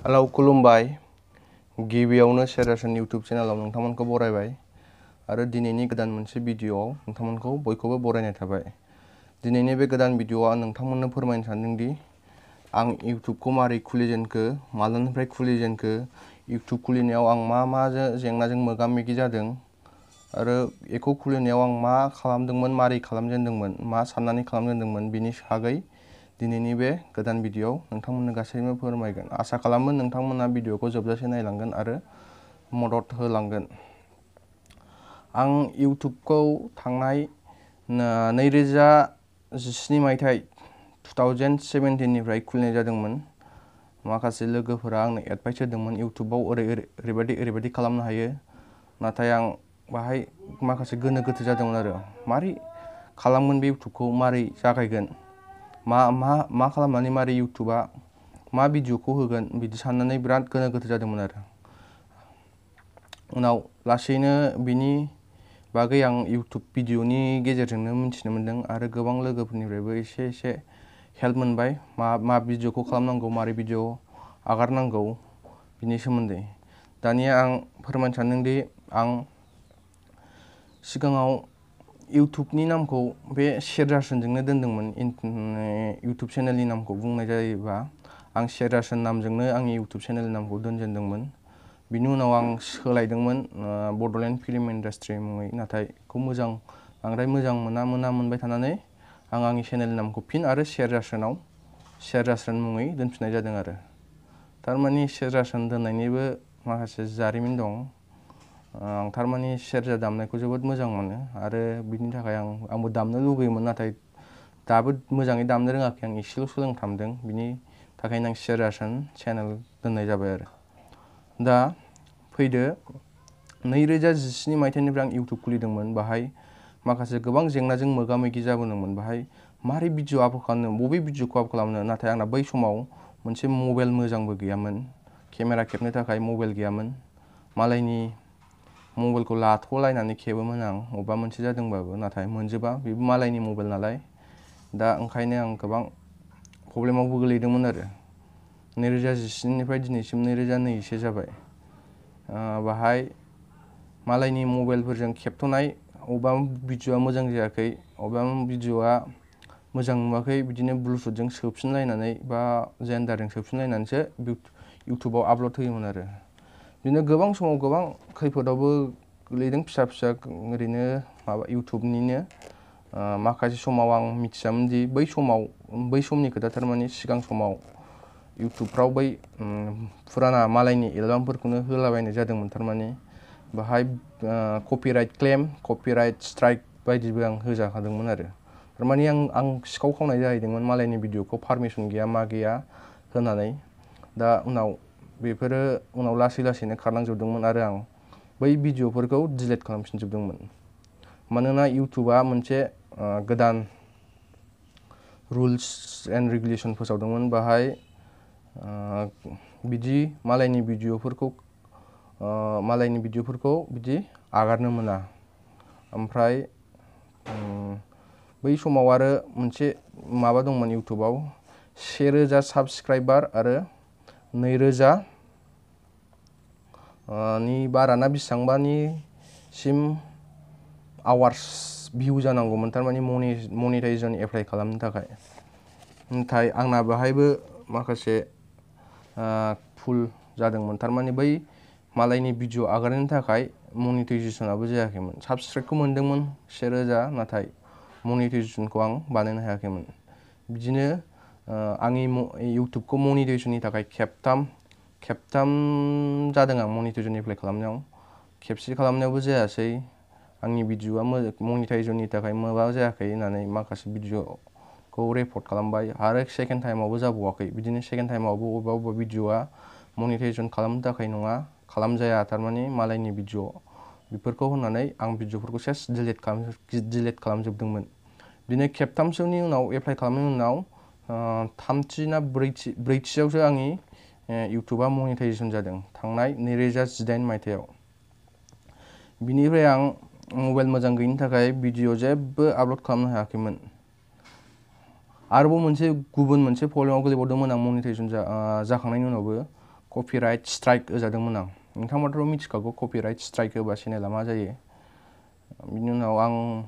Hello खुलुमबाय। गिबियावनो शेरासन YouTube चेनेलाव नोंथांमोनखौ बरायबाय आरो दिनैनि गोदान मोनसे भिडिअआव नोंथांमोनखौ बयखौबो बरायनाय थाबाय। दिनैनि बे गोदान भिडिअआव आं नोंथांमोननो फोरमायनो सानदोंदि आं इउट्युबखौ मारै खुलिजेनखो, मालानिफ्राय खुलिजेनखो, इउट्युब खुलिनायाव आं मा जेंनाजों मोगा मोगि जादों आरो बेखौ खुलिनायाव आं मा खालामदोंमोन, मारै खालामजेनदोंमोन, मा साननानै खालामजेनदोंमोन, बिनि बागै दिनैनि बे गोदान भिडिअआव नोंथांमोननो गासैबो फोरमायगोन। आसा खालामो नोंथांमोना भिडिअखौ जोबजासे नायलांगोन आरो मदद होलांगोन। आं इउट्युबखौ थांनाय 2017 मायथाइ 2017 निफ्राय खुलिनाय जादोंमोन। माखासे लोगोफोरा आंनो एडभाइस होदोंमोन इउट्युबाव ओरैबायदि खालामनो हायो, नाथाय आं बाहाय माखासे गोनो गोथो जादोंमोन आरो मारै खालामगोन बे इउट्युबखौ, मारै जागायगोन, मा खालामनानै मारै इउट्युबा मा भिडिअखौ होगोन, बिदि साननानै बिराद गोनो गोथो जादोंमोन आरो उनाव लासैनो बिनि बागै आं इउट्युब भिडिअनि गेजेरजोंनो मिथिनो मोन्दों आरो गोबां लोगोफोरनिफ्रायबो एसे हेल्प मोनबाय। मा भिडिअखौ खालामनांगौ, मारै भिडिअ आगारनांगौ बिनि सोमोन्दै। दानिया आं फोरमायनो सानदोंदि आं सिगाङाव इउट्युबनि नामखौ बे शेरासनजोंनो दोनदोंमोन। इउट्युब चेनेलनि नामखौ बुंनाय जायोबा आं शेरासन नामजोंनो आंनि इउट्युब चेनेलनि नामखौ दोनजेनदोंमोन। बिनि उनाव आं सोलायदोंमोन बड'लेण्ड फिल्म इन्डास्ट्रि मुङै, नाथाय बेखौ बांद्राय मोजां मोनबाय थानानै आं आंनि चेनेलनि नामखौ फिन आरो शेरासन मुङै दोनफिननाय जादों आरो। थारमाने शेरासन दोननायनिबो माखासे जारिमिन दं। आं थारमाने सेरजा दामनायखौ जोबोद मोजां मोनो आरो बिनि थाखाय आंबो दामनो लुगैयोमोन, नाथाय दाबो मोजाङै दामनो रोङाखै। आं एसेल' सोलोंफ्रामदों, बिनि थाखायनो आं शेरासन चेनेल दोननाय जाबाय आरो। दा फैदो 2017 मायथाइनिफ्राय आं इउट्युब खुलिदोंमोन। बाहाय माखासे गोबां जेंनाजों मोगा मोगि जाबोदोंमोन। बाहाय मारै भिडिअ आपल'ड खालामनो, बबे भिडिअखौ आपल'ड खालामनो, नाथाय आंना बै समाव मोनसे मबाइल मोजांबो गैयामोन, केमेरा खेबनो थाखाय मबाइल गैयामोन। मालायनि मबाइलखौ लाथ'लायनानै खेबोमोन आं अबेबा मोनसे जादोंबाबो, नाथाय मोनजोबा, बेबो मालायनि मबाइल नालाय। दा ओंखायनो आं गोबां प्रब्लेमावबो गोलैदोंमोन आरो। 2017 निफ्राय दिनैसिम 2021 जाबाय। बाहाय मालायनि मबाइलफोरजों खेबथ'नाय अबेबा भिडिअआ मोजां जायाखै, अबेबा भिडिअआ मोजां नुवाखै, बिदिनो ब्लुटुथजों सोफिनलायनानै बा जेन्डारजों सोफिनलायनानैसो इउट्युबाव आपल'ड होयोमोन आरो। बिदिनो गोबां समाव गोबां खैफोदावबो गोलैदों, फिसा ओरैनो इउट्युबनिनो। माखासे समाव आं मिथियामोनदि बै समनि खोथा, थारमाने सिगां समाव इउट्युबफ्राव बै फुराना मालायनि एलबामफोरखौनो होलाबायनाय जादोंमोन। थारमाने बाहाय कपिराइट क्लेम, कपिराइट स्ट्राइक बायदिबो आं होजाखादोंमोन आरो। थारमाने आं सिखाव खावनाय जाहैदोंमोन मालायनि भिडिअखौ पारमिसन गैया मा गैया होनानै। दा बेफोरो उनाव लासैनो खारलांजोबदोंमोन आरो आं बै भिडिअफोरखौ डिलिट खालामफिनजोबदोंमोन। मानोना इउट्युबा मोनसे गोदान रुल्स एन्ड रेगुलेसन फोसावदोंमोन। बाहाय बिदि मालायनि भिडिअफोरखौ बिदि आगारनो मोना। ओमफ्राय बै समाव आरो मोनसे माबा दंमोन इउट्युबाव, 1000 साबस्क्राइबार आरो 2000 नि बाराना बेसेबांबानिसिम आवार्स भिउ जानांगौमोन, थारमाने मनिटाइजेसन एप्लाइ खालामनो थाखाय। नाथाय आंना बेहायबो माखासे भुल जादोंमोन। थारमाने बै मालायनि भिडिअ आगारनायनि थाखाय मनिटाइजेसनाबो जायाखैमोन। साबस्क्राइबखौ मोनदोंमोन 1000, नाथाय मनिटाइजेसनखौ आं बानायनो हायाखैमोन। बिदिनो आंनि इउट्युबखौ मनिटाइजेसननि थाखाय खेबथाम जादों आं मनिटाइजेसन एप्लाइ खालामनायाव। खेबसे खालामनायावबो जायासै। आंनि भिडिअआ मनिटाइजेसननि थाखाय माबा जायाखै होननानै माखासे भिडिअखौ रिपर्ट खालामबाय आरो सेकेन्ड टाइमावबो जाबावाखै। बिदिनो सेकेन्ड टाइमावबो अबेबा भिडिअआ मनिटाइजेसन खालामनो थाखाय नङा, खालामजाया, थारमाने मालायनि भिडिअ बेफोरखौ होननानै आं भिडिअफोरखौ सेस डिलिट खालामजोबदोंमोन। बिदिनो खेबथामसोनि उनाव एप्लाइ खालामनायनि उनाव थामथि ना ब्रैथियावसो आंनि इउट्युबा मनिटाइजेसन जादों, थांनाय 2018 मायथाइयाव। बिनिफ्राय आं मबाइल मोजां गैयिनि थाखाय भिडिअ जेबो आपल'ड खालामनो हायाखैमोन। आरोबाव गुबुन मोनसे प्रब्लेमाव गोलैबावदोंमोन आं मनिटाइजेसन जाखांनायनि उनावबो। कपिराइट स्ट्राइक होजादोंमोन आं। नोंथांमोनाथ' मिथिखागौ कपिराइट स्ट्राइक होबा चेनेला मा जायो। बिनि उनाव आं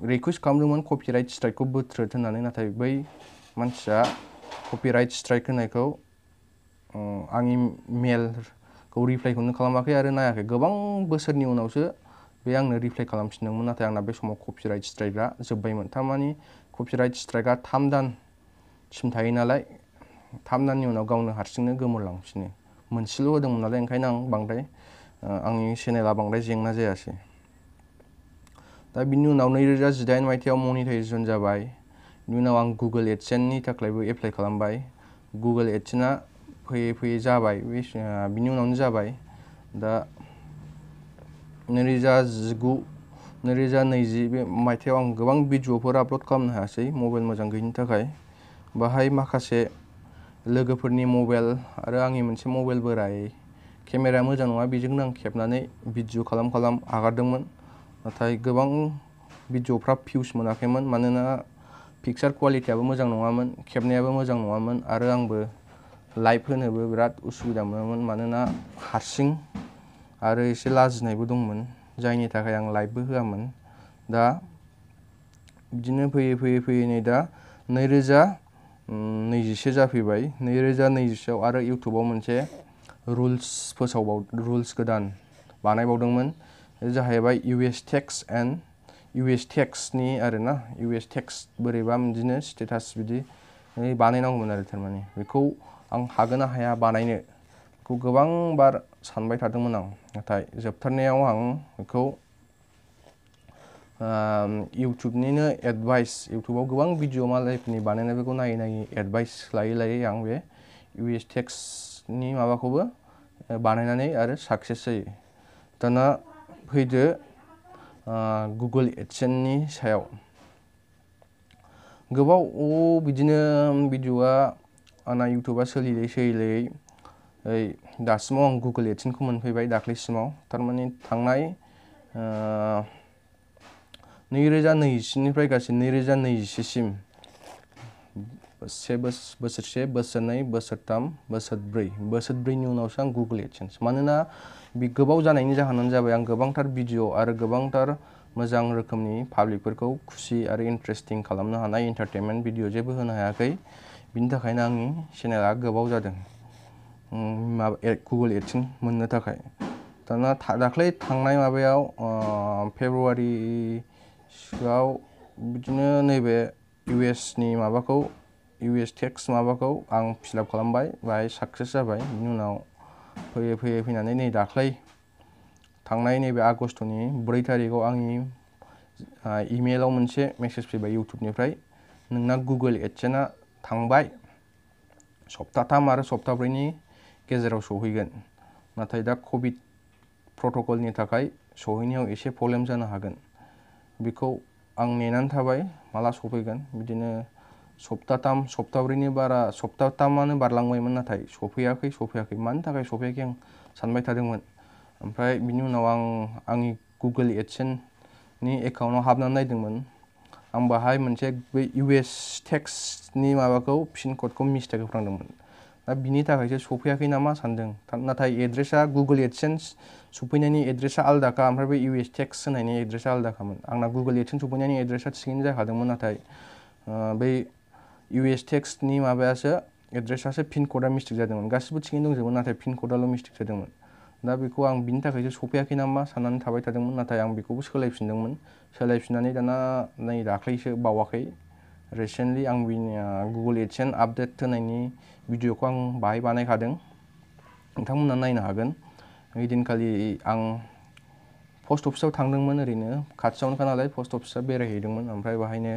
रिकुवेस्ट खालामदोंमोन कपिराइट स्ट्राइकखौ बोथ्रोद होननानै, नाथाय बै मानसिया कपिराइट स्ट्राइक होनायखौ आंनि मेलखौ रिप्लाइखौनो खालामाखै आरो नायाखै। गोबां बोसोरनि उनावसो बे आंनो रिप्लाइ खालामफिनदोंमोन, नाथाय आंना बे समाव कपिराइट स्ट्राइकआ जोब्बायमोन। थारमानि कपिराइट स्ट्राइकआ 3 दानसिम थायो नालाय, 3 दाननि उनाव गावनो हारसिंनो गोमोरलांफिनो। मोनसेल' होदोंमोन नालाय, ओंखायनो आं बांद्राय आंनि चेनेला बांद्राय जेंना जायासै। दा बिनि उनाव 2018 मायथाइयाव मनिटाइजेसन जाबाय। बिनि उनाव आं गुगोल एडसेन्सनि थाखायबो एप्लाइ खालामबाय। गुगोल एडसेन्सआ फैयै फैयै जाबाय, बिनि उनावनो जाबाय। दा 2019-2020 बे मायथाइयाव आं गोबां भिडिअफोर आपल'ड खालामनो हायासै मबाइल मोजां गैयिनि थाखाय। बाहाय माखासे लोगोफोरनि मबाइल आरो आंनि मोनसे मबाइल बोराय केमेराया मोजां नङा, बेजोंनो आं खेबनानै भिडिअ खालाम आगारदोंमोन। नाथाय गोबां भिडिअफ्रा भिउस मोनाखैमोन, मानोना पिक्सार क्वालिटियाबो मोजां नङामोन, खेबनायाबो मोजां नङामोन आरो आंबो लाइभ होनोबो बिराद उसुबिदा मोनोमोन, मानोना हारसिं आरो एसे लाजिनायबो दंमोन, जायनि थाखाय आं लाइभबो होआमोन। दा बिदिनो फैयै फैयै नै दा 2021 जाफैबाय। 2021 आव आरो इउटुबाव मोनसे रुल्स गोदान बानायबावदोंमोन। बे जाहैबाय US टेक्सनि आरोना, US टेक्स बोरैबा बिदिनो स्टेटास बिदि बानायनांगौमोन आरो। थारमाने बेखौ आं हागोन ना हाया बानायनो, बेखौ गोबां बार सानबाय थादोंमोन आं। नाथाय जोबथारनायाव आं बेखौ इउटुबनिनो एडभाइस, इउटुबाव गोबां भिडिअ मालायफोरनि बानायनायफोरखौ नायै एडभाइस लायै आं बे US टेक्सनि माबाखौबो बानायनानै आरो साक्सेस जायो। दाना फैदो गुगोल एडसेन्सनि सायाव। गोबाव बिदिनो भिडिअआ आंना इउटुबा सोलियै दासिमाव आं गुगोल एडसेन्सखौ मोनफैबाय दाख्लैसिमाव। थारमाने थांनाय 2021निफ्राय गासै 2021सिम बोसोरसे, बोसोरनै, बोसोरथाम, बोसोरब्रैनि उनावसो आं गुगोल एडसेन्स। मानोना बे गोबाव जानायनि जाहोनानो जाबाय आं गोबांथार भिडिअ आरो गोबांथार मोजां रोखोमनि पाब्लिकफोरखौ खुसि आरो इन्टारेस्टिं खालामनो हानाय एन्टारटेनमेन्ट भिडिअ जेबो होनो हायाखै। बिनि थाखायनो आंनि चेनेला गोबाव जादों गुगोल एडसेन्स मोननो थाखाय। दाना दाख्लै थांनाय माबायाव फेब्रुवारिआव बिदिनो नैबे US टेक्स माबाखौ आं फिलआप खालामबाय, बाहाय साक्सेस जाबाय। बिनि उनाव फैयै फैनानै नै दाख्लै थांनाय नैबे आगस्टनि 4 तारिखआव आंनि इमेलाव मोनसे मेसेज फैबाय इउटुबनिफ्राय, नोंना गुगोल एडसेन्सआ थांबाय, सप्ताथाम आरो सप्ताब्रैनि गेजेराव सहैगोन। नाथाय दा कभिड प्रट'कलनि थाखाय सहैनायाव एसे प्रब्लेम जानो हागोन। बेखौ आं नेनानै थाबाय माला सफैगोन। बिदिनो सप्ताब्रैनि बारा, सप्ताथामानो बारलांबायमोन, नाथाय सफैयाखै। मानि थाखाय सफैयाखै आं सानबाय थादोंमोन। ओमफ्राय बिनि उनाव आं आंनि गुगोल एडसेन्सनि एकाउन्टाव हाबनानै नायदोंमोन। आं बाहाय मोनसे बै US टेक्सनि माबाखौ पिन क'डखौ मिस्टेक होफ्लांदोंमोन। दा बिनि थाखायसो सफैयाखै नामा सानदों। नाथाय एड्रेसा गुगोल एडसेन्स सफैनायनि एड्रेसा आलादाखा, ओमफ्राय बे US टेक्स होनायनि एड्रेसा आलादाखामोन। आंना गुगोल एडसेन्स सफैनायनि एड्रेसा थिगैनो जाखादोंमोन, नाथाय बै US टेक्सनि माबायासो, एड्रेसासो पिन क'डआ मिस्टेक जादोंमोन। गासिबो थिगैनो दंजोबो, नाथाय पिन क'डआल' मिस्टेक जादोंमोन। दा बेखौ आं बिनि थाखायसो सफैयाखै नामा साननानै थाबाय थादोंमोन। नाथाय आं बेखौबो सोलायफिननानै दाना नै दाख्लैसो बावाखै रिसेन्टलि आं गुगोल एडसेन्स आपडेट होनायनि भिडिअखौ आं बाहाय बानायखादों, नोंथांमोना नायनो हागोन। ओइदिनखालि आं पस्ट अफिसाव थांदोंमोन, ओरैनो खाथियावनोखा नालाय पस्ट अफिसा बेरायहैदोंमोन। ओमफ्राय बाहायनो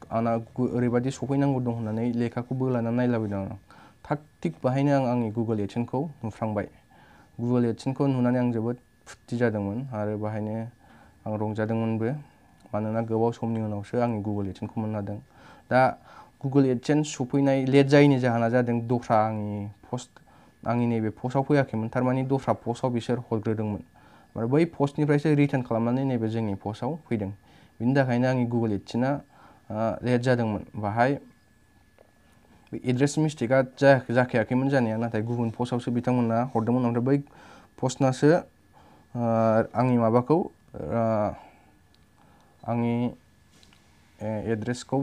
आंना ओरैबायदि सफैनांगौ दं होननानै लेखाखौ बोलानानै नायलाबायदों आं। थाग थिग बाहायनो आंनि गुगोल एडसेन्सखौ नुफ्लांबाय। गुगोल एडसेन्सखौ नुनानै आं जोबोद फुरथि जादोंमोन आरो बाहायनो आं रंजादोंमोनबो, मानोना गोबाव समनि उनावसो आंनि गुगोल एडसेन्सखौ मोननो हादों। दा गुगोल एडसेन्स सफैनाय लेट जायैनि जाहोना जादों दस्रा आंनि नैबे पस्टआव फैयाखैमोन। थारमाने दस्रा पस्टआव बिसोर हरग्रोदोंमोन, ओमफ्राय बै पस्टनिफ्रायसो रिटार्न खालामनानै नैबे जोंनि पस्टआव फैदों। बिनि थाखायनो आंनि गुगोल एडसेन्सआ लेट जादोंमोन। बाहाय बे एड्रेस मिस्टेकआ जाखायाखैमोन जानाया, नाथाय गुबुन पस्टआवसो बिथांमोना हरदोंमोन। ओमफ्राय बै पस्टनासो आंनि माबाखौ आंनि एड्रेसखौ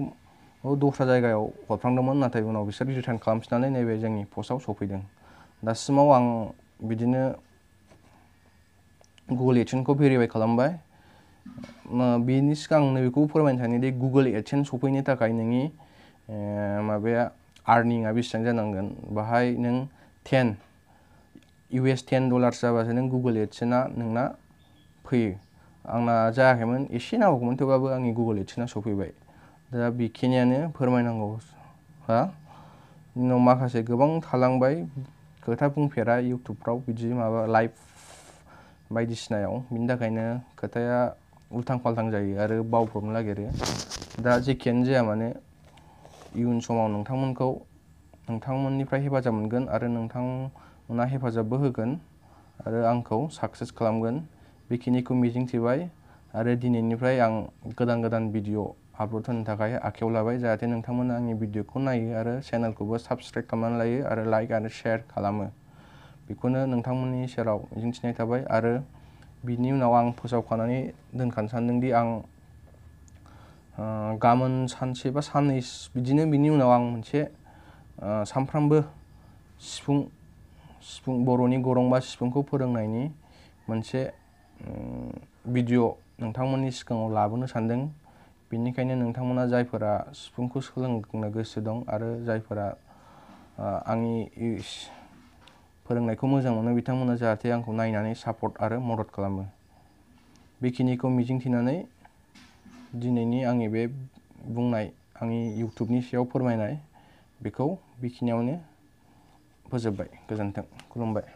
दस्रा जायगायाव हरफ्लांदोंमोन, नाथाय उनाव बिसोर रिटार्न खालामफिननानै नैबे जोंनि पस्टआव सफैदों। दासिमाव आं बिदिनो गुगोल एडसेन्सखौ भेरिफाइ खालामबाय। बेनि सिगां नैबेखौ फोरमायनो सानोदि गुगोल एडसेन्स सफैनो थाखाय नोंनि माबाया आर्निंआ बेसेबां जानांगोन। बाहाय नों $10 जाबासो नों गुगोल एडसेन्सआ नोंना फैयो। आंना जायाखैमोन, एसे नांगौमोन, थेवबाबो आंनि गुगोल एडसेन्सआ सफैबाय। दा बेखिनियानो फोरमायनांगौ हा। उनाव माखासे गोबां थालांबाय खोथा बुंफेरा इउटुबफ्राव बिदि माबा लाइभ बायदिसिनायाव, बिनि थाखायनो खोथाया उल्थां फाल्थां जायो आरो बावब्रबनो नागिरो। दा जेखियानो जाया मानो इयुन समाव नोंथांमोननिफ्राय हेफाजाब मोनगोन आरो नोंथांमोना हेफाजाबबो होगोन आरो आंखौ साक्सेस खालामगोन, बेखिनिखौ मिजिंथिबाय। आरो दिनैनिफ्राय आं गोदान भिडिअ आपल'ड होनो थाखाय आखायाव लाबाय, जाहाथे नोंथांमोना आंनि भिडिअखौ नायो आरो चेनेलखौबो साबस्क्राइब खालामनानै लायो आरो लाइक आरो शेयार खालामो। बेखौनो नोंथांमोननि सेराव मिजिंथिनाय थाबाय। आरो बिनि उनाव आं फोसावखानानै दोनखानो सानदोंदि आं गाबोन सानसे बा साननै बिदिनो बिनि उनाव आं मोनसे सानफ्रामबो सिफुं बर'नि गरंबा सिफुंखौ फोरोंनायनि मोनसे भिडिअ नोंथांमोननि सिगाङाव लाबोनो सानदों। बेनिखायनो नोंथांमोना जायफोरा सिफुंखौ सोलोंनो गोसो दं आरो जायफोरा आंनि फोरोंनायखौ मोजां मोनो, बिथांमोना जाहाथे आंखौ नायनानै सापर्ट आरो मदद खालामो। बेखिनिखौ मिजिंथिनानै दिनैनि आंनि बे बुंनाय आंनि इउटुबनि सायाव फोरमायनाय बेखौ बेखिनियावनो फोजोबबाय। गोजोन्थों, खुलुमबाय।